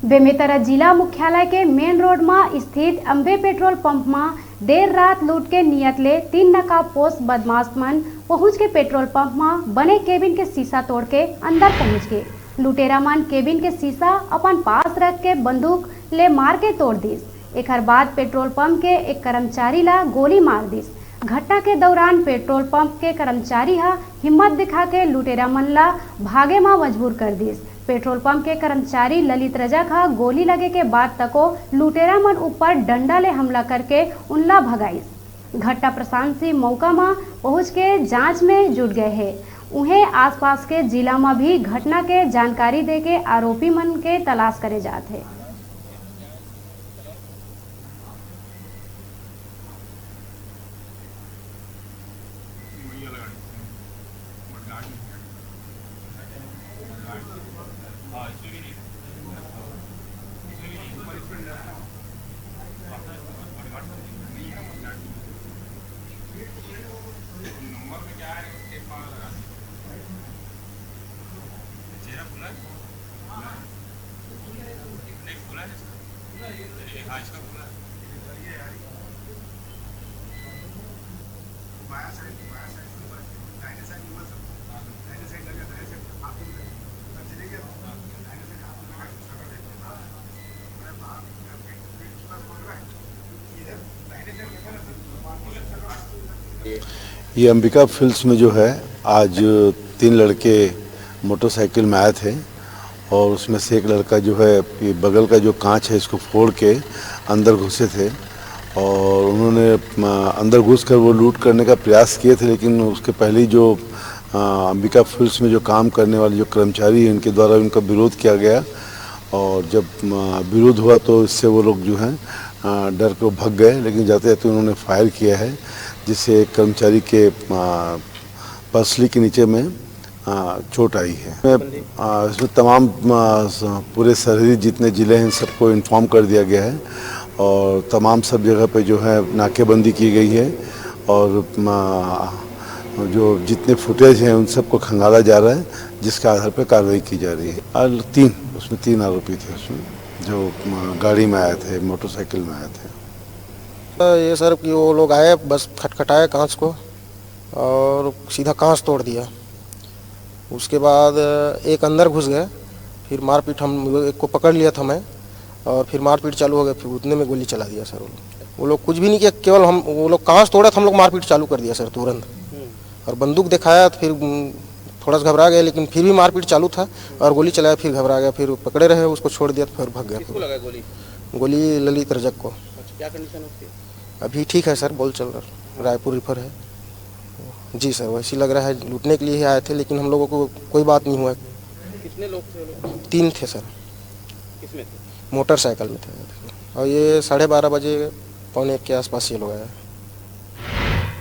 बेमेतरा जिला मुख्यालय के मेन रोड में स्थित अम्बे पेट्रोल पंप में देर रात लूट के नियत ले 3 नकाबपोश बदमाश मन पहुंच के पेट्रोल पंप में बने केबिन के शीशा तोड़ के अंदर पहुंच गए। लुटेरा मन केबिन के शीशा अपन पास रख के बंदूक ले मार के तोड़ दिस। एक बाद पेट्रोल पंप के एक कर्मचारी ला गोली मार दिस। घटना के दौरान पेट्रोल पंप के कर्मचारी हिम्मत दिखा के लुटेरा मन ला भागे में मजबूर कर दिस। पेट्रोल पंप के कर्मचारी ललित रजक गोली लगे के बाद तको लुटेरा मन ऊपर डंडा ले हमला करके उनला भगाइस। घटना प्रशासन मौका में पहुंच के जांच में जुट गए हैं। उन्हें आसपास के जिला में भी घटना के जानकारी दे के आरोपी मन के तलाश करे जाते हैं। ये अंबिका फिल्ड्स में जो है आज 3 लड़के मोटरसाइकिल में आए थे और उसमें से एक लड़का जो है ये बगल का जो कांच है इसको फोड़ के अंदर घुसे थे और उन्होंने अंदर घुसकर वो लूट करने का प्रयास किए थे, लेकिन उसके पहले जो अंबिका फिल्ड्स में जो काम करने वाले जो कर्मचारी हैं उनके द्वारा उनका विरोध किया गया और जब विरोध हुआ तो इससे वो लोग जो हैं डर को भाग गए, लेकिन जाते जाते उन्होंने फायर किया है जिससे एक कर्मचारी के पसली के नीचे में चोट आई है। इसमें तमाम पूरे सरहदी जितने ज़िले हैं सबको इन्फॉर्म कर दिया गया है और तमाम सब जगह पे जो है नाकेबंदी की गई है और जो जितने फुटेज हैं उन सबको खंगाला जा रहा है जिसके आधार पर कार्रवाई की जा रही है। उसमें 3 आरोपी थे उसमें जो गाड़ी में आए थे, मोटरसाइकिल में आए थे। ये सर कि वो लोग आए, बस खटखटाए कांच को और सीधा कांच तोड़ दिया। उसके बाद एक अंदर घुस गए, फिर मारपीट, हम एक को पकड़ लिया था मैं और फिर मारपीट चालू हो गया। फिर उतने में गोली चला दिया सर। वो लोग कुछ भी नहीं किया, केवल वो लोग कांच तोड़े तो हम लोग मारपीट चालू कर दिया सर तुरंत। और बंदूक दिखाया तो फिर थोड़ा सा घबरा गया, लेकिन फिर भी मारपीट चालू था और गोली चलाया, फिर घबरा गया, फिर पकड़े रहे, उसको छोड़ दिया तो फिर भाग गया। किसको लगा गोली? गोली ललित रजक को। क्या कंडीशन उसकी? अभी ठीक है सर, बोल चल रहा, रायपुर रिफर है जी सर। वैसे लग रहा है लूटने के लिए ही आए थे, लेकिन हम लोगों को कोई बात नहीं हुआ। कितने लोग थे लोग? 3 थे सर। किसमें थे? मोटरसाइकिल में थे और ये 12:30 बजे 1:45 के आसपास ये लोग आए।